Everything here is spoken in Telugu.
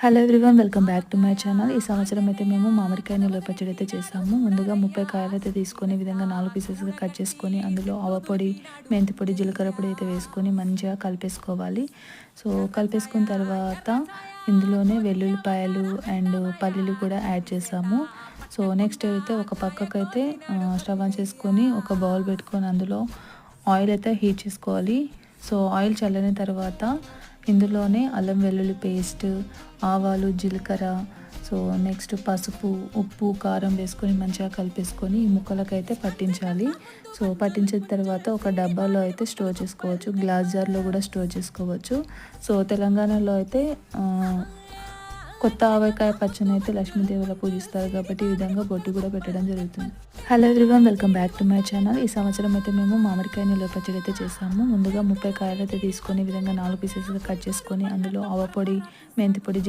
Hello everyone, welcome back to my channel. ఈ సంవత్సరం అయితే మేము మామిడికాయ నిల్వ పచ్చడి అయితే చేసాము. ముందుగా 30 కాయలు అయితే తీసుకొని ఈ విధంగా 4 పీసెస్గా కట్ చేసుకొని అందులో ఆవపొడి, మెంతి పొడి, జీలకర్ర పొడి అయితే వేసుకొని మంచిగా కలిపేసుకోవాలి. సో కలిపేసుకున్న తర్వాత ఇందులోనే వెల్లుల్లిపాయలు అండ్ పల్లీలు కూడా యాడ్ చేసాము. సో నెక్స్ట్ అయితే ఒక పక్కకైతే స్టవ్ ఆన్ చేసుకొని ఒక బౌల్ పెట్టుకొని అందులో ఆయిల్ అయితే హీట్ చేసుకోవాలి. సో ఆయిల్ చల్లని తర్వాత ఇందులోనే అల్లం వెల్లుల్లి పేస్ట్, ఆవాలు, జీలకర్ర, సో నెక్స్ట్ పసుపు, ఉప్పు, కారం వేసుకొని మంచిగా కలిపేసుకొని ఈ ముక్కలకైతే పట్టించాలి. సో పట్టించిన తర్వాత ఒక డబ్బాలో అయితే స్టోర్ చేసుకోవచ్చు, గ్లాస్ జార్లో కూడా స్టోర్ చేసుకోవచ్చు. సో తెలంగాణలో అయితే కొత్త ఆవకాయ పచ్చని అయితే లక్ష్మీదేవిలా పూజిస్తారు కాబట్టి ఈ విధంగా బొట్టు కూడా పెట్టడం జరుగుతుంది. Hello everyone, welcome back to my channel. ఈ సంవత్సరం అయితే మేము మామిడికాయ నిల్వ పచ్చడి అయితే చేసాము. ముందుగా 30 కాయలు అయితే తీసుకొని ఈ విధంగా 4 పీసెస్గా కట్ చేసుకొని అందులో ఆవపొడి, మెంతి పొడి,